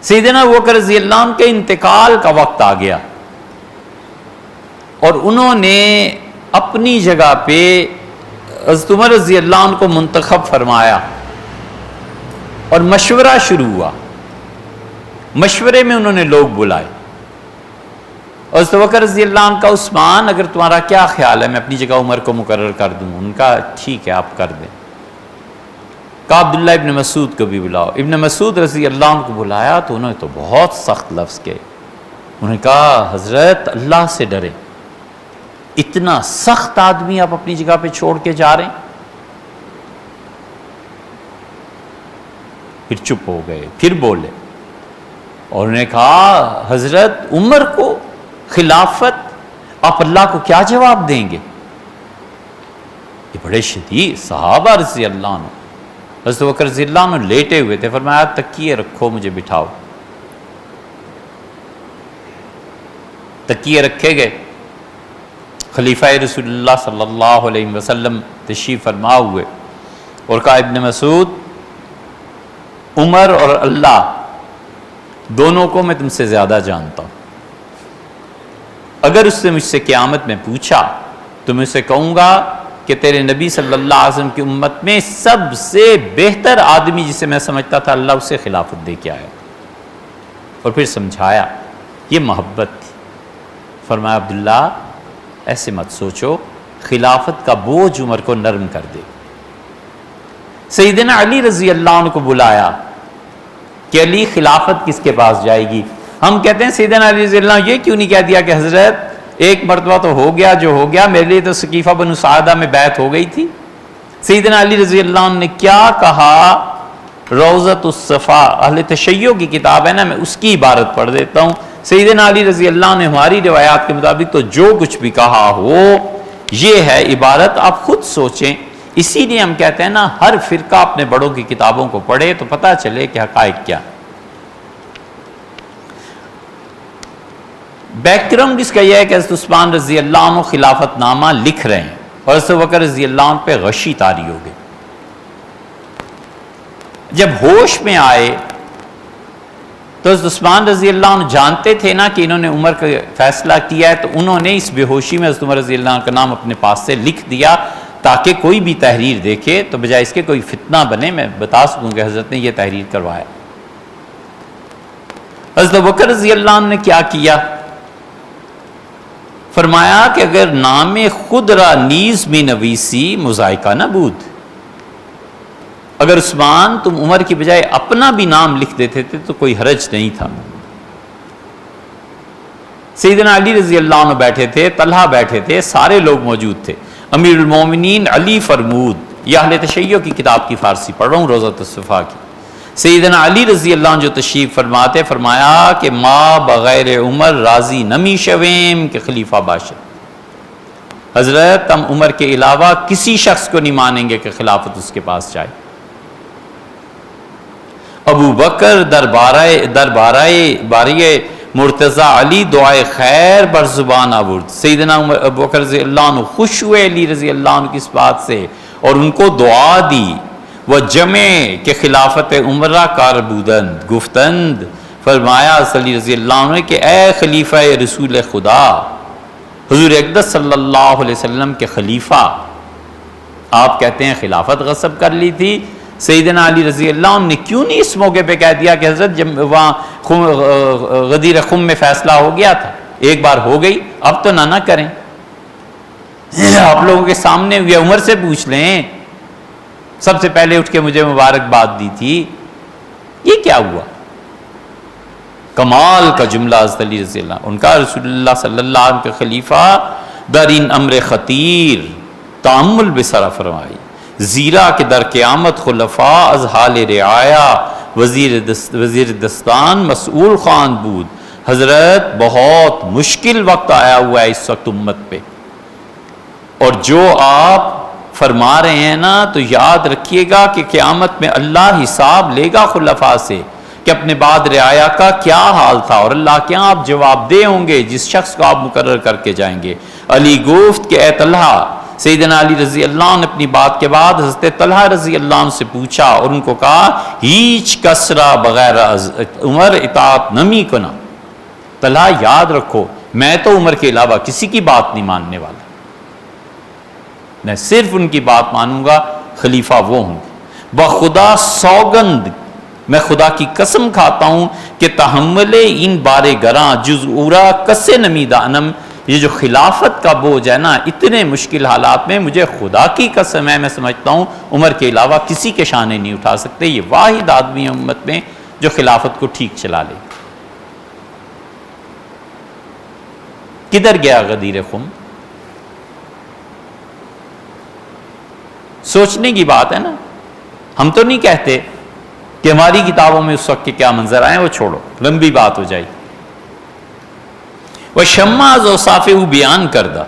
سیدنا ابوبکر رضی اللہ عنہ کے انتقال کا وقت آ گیا اور انہوں نے اپنی جگہ پہ حضرت عمر رضی اللہ عنہ کو منتخب فرمایا اور مشورہ شروع ہوا. مشورے میں انہوں نے لوگ بلائے. حضرت ابوبکر رضی اللہ عنہ کا عثمان اگر تمہارا کیا خیال ہے میں اپنی جگہ عمر کو مقرر کر دوں؟ ان کا ٹھیک ہے آپ کر دیں. کہا عبداللہ ابن مسعود کو بھی بلاؤ. ابن مسعود رضی اللہ عنہ کو بلایا تو انہوں نے تو بہت سخت لفظ کہے. انہوں نے کہا حضرت اللہ سے ڈرے، اتنا سخت آدمی آپ اپنی جگہ پہ چھوڑ کے جا رہے ہیں. پھر چپ ہو گئے، پھر بولے اور انہوں نے کہا حضرت عمر کو خلافت آپ اللہ کو کیا جواب دیں گے؟ یہ بڑے شدید صحابہ رضی اللہ عنہ. حضرت ابوبکر رضی اللہ عنہ لیٹے ہوئے تھے، فرمایا تکیے رکھو مجھے بٹھاؤ. تکیے رکھے گئے. خلیفہ رسول اللہ صلی اللہ علیہ وسلم تشریف فرما ہوئے اور کہا ابن مسعود، عمر اور اللہ دونوں کو میں تم سے زیادہ جانتا ہوں. اگر اس نے مجھ سے قیامت میں پوچھا تو میں اسے کہوں گا کہ تیرے نبی صلی اللہ علیہ وسلم کی امت میں سب سے بہتر آدمی جسے میں سمجھتا تھا اللہ اسے خلافت دے کے آیا. اور پھر سمجھایا یہ محبت تھی. فرمایا عبداللہ ایسے مت سوچو، خلافت کا بوجھ عمر کو نرم کر دے. سیدنا علی رضی اللہ عنہ کو بلایا کہ علی خلافت کس کے پاس جائے گی؟ ہم کہتے ہیں سیدنا علی رضی اللہ عنہ یہ کیوں نہیں کہہ دیا کہ حضرت ایک مرتبہ تو ہو گیا جو ہو گیا، میرے لیے تو سقیفہ بنو سعدہ میں بیعت ہو گئی تھی. سیدنا علی رضی اللہ عنہ نے کیا کہا؟ روضۃ الصفا اہل تشیع کی کتاب ہے نا، میں اس کی عبارت پڑھ دیتا ہوں. سیدنا علی رضی اللہ عنہ نے ہماری روایات کے مطابق تو جو کچھ بھی کہا ہو یہ ہے عبارت، آپ خود سوچیں. اسی لیے ہم کہتے ہیں نا ہر فرقہ اپنے بڑوں کی کتابوں کو پڑھے تو پتہ چلے کہ حقائق کیا. بیک گراؤنڈ اس کا یہ ہے کہ حضرت عثمان رضی اللہ عنہ خلافت نامہ لکھ رہے ہیں اور حضرت ابوبکر رضی اللہ عنہ پہ غشی طاری ہو گئی. جب ہوش میں آئے تو حضرت عثمان رضی اللہ عنہ جانتے تھے نا کہ انہوں نے عمر کا فیصلہ کیا ہے، تو انہوں نے اس بے ہوشی میں حضرت عمر رضی اللہ عنہ کا نام اپنے پاس سے لکھ دیا تاکہ کوئی بھی تحریر دیکھے تو بجائے اس کے کوئی فتنہ بنے میں بتا سکوں کہ حضرت نے یہ تحریر کروایا. حضرت ابوبکر رضی اللہ عنہ نے کیا کیا؟ فرمایا کہ اگر نام خود را نیز میں نویسی مذائقہ نہ بود. اگر عثمان تم عمر کی بجائے اپنا بھی نام لکھ دیتے تھے تو کوئی حرج نہیں تھا. سیدنا علی رضی اللہ عنہ بیٹھے تھے، طلحہ بیٹھے تھے، سارے لوگ موجود تھے. امیر المومنین علی فرمود، یہ اہل تشیع کی کتاب کی فارسی پڑھ رہا ہوں، روضۃ الصفا کی. سیدنا علی رضی اللہ عنہ جو تشریف فرماتے، فرمایا کہ ما بغیر عمر راضی نمی شویم کہ خلیفہ باشد. حضرت ہم عمر کے علاوہ کسی شخص کو نہیں مانیں گے کہ خلافت اس کے پاس جائے. ابو بکر دربارے مرتضی علی دعائے خیر بر زبان آورد. سیدنا ابو بکر رضی اللہ عنہ خوش ہوئے علی رضی اللہ عنہ کی اس بات سے اور ان کو دعا دی. وہ جمع کہ خلافت عمرہ کار بودند گفتند. فرمایا علی رضی اللہ عنہ کہ اے خلیفہ رسول خدا، حضور اقدس صلی اللہ علیہ وسلم کے خلیفہ، آپ کہتے ہیں خلافت غصب کر لی تھی. سیدنا علی رضی اللہ عنہ نے کیوں نہیں اس موقع پہ کہہ دیا کہ حضرت جب وہاں غدیر خم میں فیصلہ ہو گیا تھا، ایک بار ہو گئی، اب تو نہ کریں. آپ لوگوں کے سامنے ہوئے، عمر سے پوچھ لیں، سب سے پہلے اٹھ کے مجھے مبارکباد دی تھی. یہ کیا ہوا؟ کمال کا جملہ حضرت علی رضی اللہ عنہ. ان کا رسول اللہ صلی اللہ علیہ وسلم کے خلیفہ در ان امر خطیر تأمل بسرا فرمائی، زیرا کہ در قیامت خلفاء از حال رعایا وزیر دستان مسئول خان بود. حضرت بہت مشکل وقت آیا ہوا ہے اس وقت امت پہ، اور جو آپ فرما رہے ہیں نا تو یاد رکھیے گا کہ قیامت میں اللہ حساب لے گا خلفاء سے کہ اپنے بعد رعایا کا کیا حال تھا، اور اللہ کیا آپ جواب دہ ہوں گے جس شخص کو آپ مقرر کر کے جائیں گے. علی گفت کہ اے طلحہ سیدنا علی رضی اللہ عنہ نے اپنی بات کے بعد حضرت طلحہ رضی اللہ عنہ سے پوچھا اور ان کو کہا ہیچ کسرا بغیر عمر اطاعت نمی کنا. طلحہ یاد رکھو میں تو عمر کے علاوہ کسی کی بات نہیں ماننے والا، میں صرف ان کی بات مانوں گا، خلیفہ وہ ہوں گے. بخدا سوگند، میں خدا کی قسم کھاتا ہوں کہ تحمل ان بارے گراں جزعورا کسے نمیدہ انم، یہ جو خلافت کا بوجھ ہے نا اتنے مشکل حالات میں، مجھے خدا کی قسم ہے میں سمجھتا ہوں عمر کے علاوہ کسی کے شانے نہیں اٹھا سکتے. یہ واحد آدمی ہے امت میں جو خلافت کو ٹھیک چلا لے. کدھر گیا غدیر خم؟ سوچنے کی بات ہے نا. ہم تو نہیں کہتے کہ ہماری کتابوں میں اس وقت کے کیا منظر آئے، وہ چھوڑو، لمبی بات ہو جائے. وہ شمع اوصاف بیان کردہ،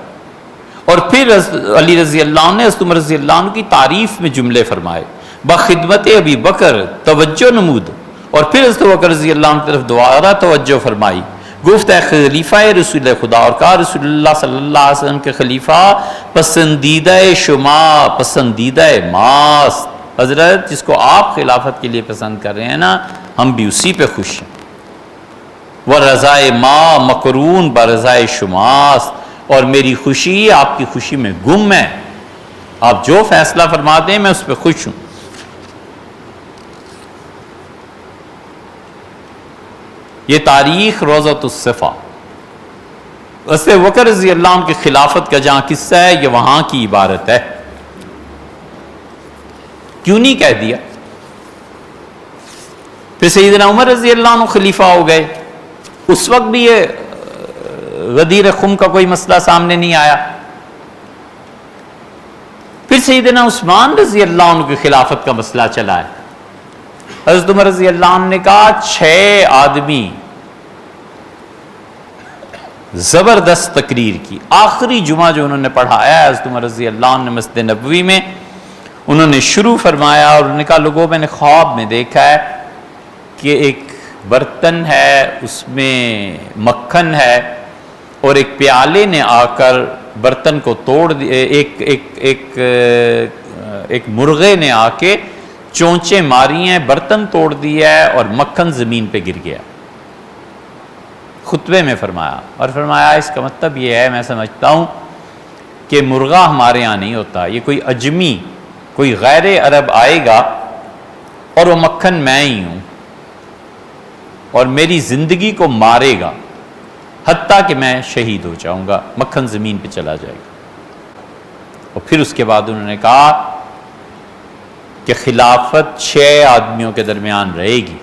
اور پھر علی رضی اللہ عنہ نے حضرت عمر رضی اللہ عنہ کی تعریف میں جملے فرمائے. بخدمت ابی بکر توجہ نمود، اور پھر حضرت بکر رضی اللہ عنہ کی طرف دوبارہ توجہ فرمائی. گفت ہے خلیفہ رسول خدا، اور کہا رسول اللہ صلی اللہ علیہ وسلم کے خلیفہ پسندیدہ شما، پسندیدہ ماست. حضرت جس کو آپ خلافت کے لیے پسند کر رہے ہیں نا، ہم بھی اسی پہ خوش ہیں. وَرَضَائِ مَا مَقْرُونَ بَرَضَائِ شُمَاست، اور میری خوشی آپ کی خوشی میں گم ہے. آپ جو فیصلہ فرماتے ہیں میں اس پہ خوش ہوں. یہ تاریخ روضۃ الصفا، حضرت بکر رضی اللہ عنہ کی خلافت کا جہاں قصہ ہے یہ وہاں کی عبارت ہے. کیوں نہیں کہہ دیا؟ پھر سیدنا عمر رضی اللہ عنہ خلیفہ ہو گئے، اس وقت بھی یہ غدیر خم کا کوئی مسئلہ سامنے نہیں آیا. پھر سیدنا عثمان رضی اللہ عنہ کی خلافت کا مسئلہ چلا ہے. حضرت عمر رضی اللہ عنہ نے کہا 6 آدمی زبردست تقریر کی. آخری جمعہ جو انہوں نے پڑھایا ہے حضرت عمر رضی اللہ عنہ نے مسجد نبوی میں، انہوں نے شروع فرمایا اور انہوں نے کہا لوگوں میں نے خواب میں دیکھا ہے کہ ایک برتن ہے، اس میں مکھن ہے، اور ایک پیالے نے آ کر برتن کو توڑ دیا. ایک مرغے نے آ کے چونچیں ماری ہیں، برتن توڑ دیا ہے اور مکھن زمین پہ گر گیا. خطبے میں فرمایا، اور فرمایا اس کا مطلب یہ ہے میں سمجھتا ہوں کہ مرغا ہمارے ہاں نہیں ہوتا، یہ کوئی اجمی، کوئی غیر عرب آئے گا اور وہ مکھن میں ہی ہوں اور میری زندگی کو مارے گا حتیٰ کہ میں شہید ہو جاؤں گا، مکھن زمین پہ چلا جائے گا. اور پھر اس کے بعد انہوں نے کہا کہ خلافت 6 آدمیوں کے درمیان رہے گی.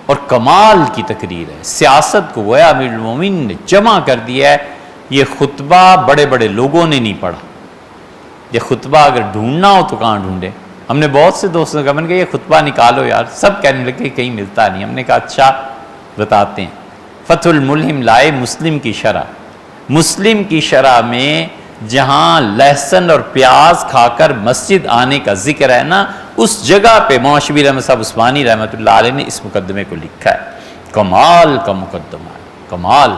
اور کمال کی تقریر ہے، سیاست کو گویا امیر المومنین نے جمع کر دیا ہے. یہ خطبہ بڑے بڑے لوگوں نے نہیں پڑھا. یہ خطبہ اگر ڈھونڈنا ہو تو کہاں ڈھونڈے؟ ہم نے بہت سے دوستوں کا من کہ یہ خطبہ نکالو یار، سب کہنے لگے کہیں ملتا نہیں. ہم نے کہا اچھا بتاتے ہیں. فتح الملہم لائے مسلم کی شرح. مسلم کی شرح میں جہاں لہسن اور پیاز کھا کر مسجد آنے کا ذکر ہے نا، اس جگہ پہ مولانا شبیر احمد صاحب عثمانی رحمۃ اللہ علیہ نے اس مقدمے کو لکھا ہے. کمال کا مقدمہ ہے، کمال.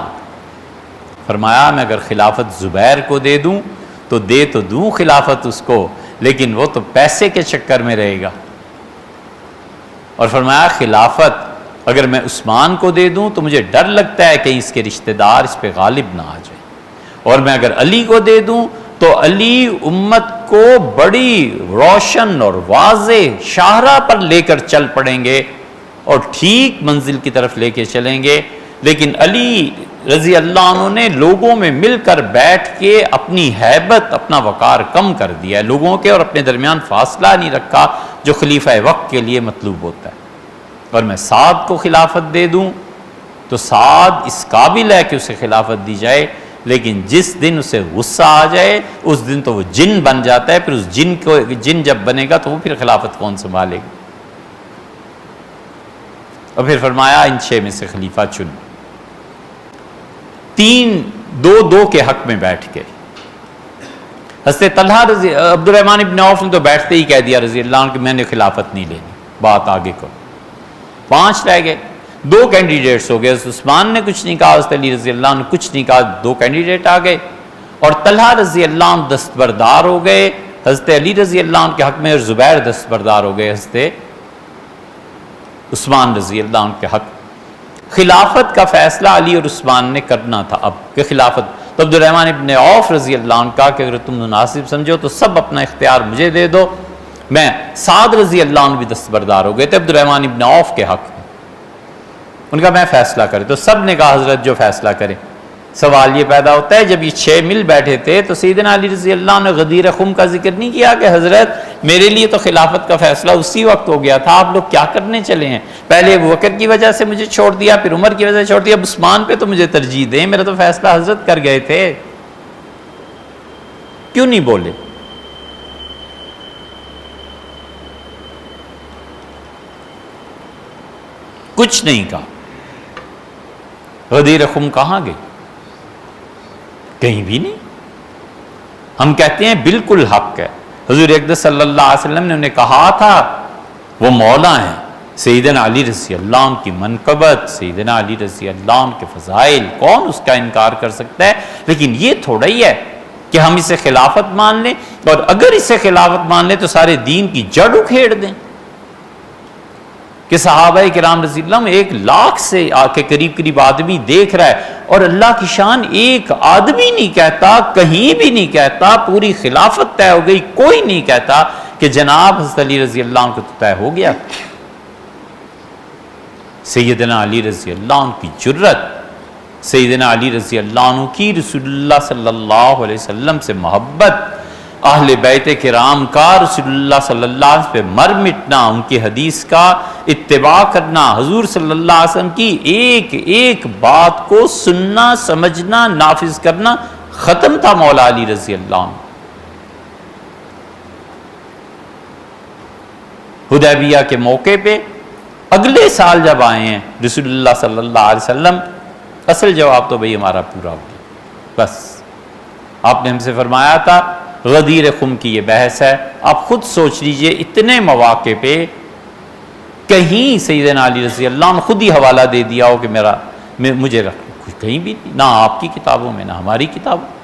فرمایا میں اگر خلافت زبیر کو دے دوں تو دوں خلافت اس کو، لیکن وہ تو پیسے کے چکر میں رہے گا. اور فرمایا خلافت اگر میں عثمان کو دے دوں تو مجھے ڈر لگتا ہے کہ اس کے رشتہ دار اس پہ غالب نہ آ جائیں، اور میں اگر علی کو دے دوں تو علی امت کو بڑی روشن اور واضح شاہراہ پر لے کر چل پڑیں گے اور ٹھیک منزل کی طرف لے کے چلیں گے. لیکن علی رضی اللہ عنہ نے لوگوں میں مل کر بیٹھ کے اپنی ہیبت، اپنا وقار کم کر دیا ہے لوگوں کے، اور اپنے درمیان فاصلہ نہیں رکھا جو خلیفہ وقت کے لیے مطلوب ہوتا ہے. اور میں سعد کو خلافت دے دوں تو سعد اس قابل ہے کہ اسے خلافت دی جائے، لیکن جس دن اسے غصہ آ جائے اس دن تو وہ جن بن جاتا ہے. پھر اس جن جب بنے گا تو وہ پھر خلافت کون سنبھالے گا؟ اور پھر فرمایا ان 6 میں سے خلیفہ چن. 3 کے حق میں بیٹھ کے حضرت طلحہ عبد الرحمن ابن عوف نے تو بیٹھتے ہی کہہ دیا رضی اللہ عنہ کہ میں نے خلافت نہیں لینی، بات آگے کرو. 5 رہ گئے، 2 کینڈیڈیٹس ہو گئے. حضرت عثمان نے کچھ نہیں کہا، حضرت علی رضی اللہ عنہ نے کچھ نہیں کہا، 2 کینڈیڈیٹ آ گئے. اور طلحہ رضی اللہ عنہ دستبردار ہو گئے حضرت علی رضی اللہ عنہ کے حق میں، اور زبیر دستبردار ہو گئے حضرت عثمان رضی اللہ عنہ کے حق۔ خلافت کا فیصلہ علی اور عثمان نے کرنا تھا اب کہ خلافت، تو عبد الرحمن ابن عوف رضی اللہ عنہ کا کہ اگر تم مناسب سمجھو تو سب اپنا اختیار مجھے دے دو۔ میں سعد رضی اللہ عنہ بھی دستبردار ہو گئے تھے عبد الرحمن ابن عوف کے حق میں، ان کا میں فیصلہ کرے، تو سب نے کہا حضرت جو فیصلہ کرے۔ سوال یہ پیدا ہوتا ہے جب یہ 6 مل بیٹھے تھے تو سیدنا علی رضی اللہ عنہ نے غدیر خم کا ذکر نہیں کیا کہ حضرت میرے لیے تو خلافت کا فیصلہ اسی وقت ہو گیا تھا، آپ لوگ کیا کرنے چلے ہیں؟ پہلے ابو بکر کی وجہ سے مجھے چھوڑ دیا، پھر عمر کی وجہ سے چھوڑ دیا، اب عثمان پہ تو مجھے ترجیح دیں، میرا تو فیصلہ حضرت کر گئے تھے، کیوں نہیں بولے؟ کچھ نہیں کہا۔ غدیر خم کہاں گئی؟ کہیں بھی نہیں۔ ہم کہتے ہیں بالکل حق ہے، حضور اقدس صلی اللہ علیہ وسلم نے انہیں کہا تھا وہ مولا ہیں، سیدنا علی رضی اللہ عنہ کی منقبت، سیدنا علی رضی اللہ عنہ کے فضائل، کون اس کا انکار کر سکتا ہے؟ لیکن یہ تھوڑا ہی ہے کہ ہم اسے خلافت مان لیں، اور اگر اسے خلافت مان لیں تو سارے دین کی جڑ اکھیڑ دیں کہ صحابہ کرام رضی اللہ عنہ 1,00,000 سے کے قریب آدمی دیکھ رہا ہے، اور اللہ کی شان ایک آدمی نہیں کہتا، کہیں بھی نہیں کہتا پوری خلافت طے ہو گئی، کوئی نہیں کہتا کہ جناب حضرت علی رضی اللہ عنہ کو تو طے ہو گیا۔ سیدنا علی رضی اللہ عنہ کی جرت، سیدنا علی رضی اللہ عنہ کی رسول اللہ صلی اللہ علیہ وسلم سے محبت، اہل بیت کرام کا رسول اللہ صلی اللہ علیہ وسلم پہ مر مٹنا، ان کی حدیث کا اتباع کرنا، حضور صلی اللہ علیہ وسلم کی ایک ایک بات کو سننا، سمجھنا، نافذ کرنا، ختم تھا مولا علی رضی اللہ عنہ۔ حدیبیہ کے موقع پہ اگلے سال جب آئے ہیں رسول اللہ صلی اللہ علیہ وسلم، اصل جواب تو بھئی ہمارا پورا ہو گیا، بس آپ نے ہم سے فرمایا تھا غدیر خم کی یہ بحث ہے، آپ خود سوچ لیجئے اتنے مواقع پہ کہیں سیدنا علی رضی اللہ عنہ خود ہی حوالہ دے دیا ہو کہ مجھے رکھ، کہیں بھی نہیں، نہ آپ کی کتابوں میں نہ ہماری کتابوں میں۔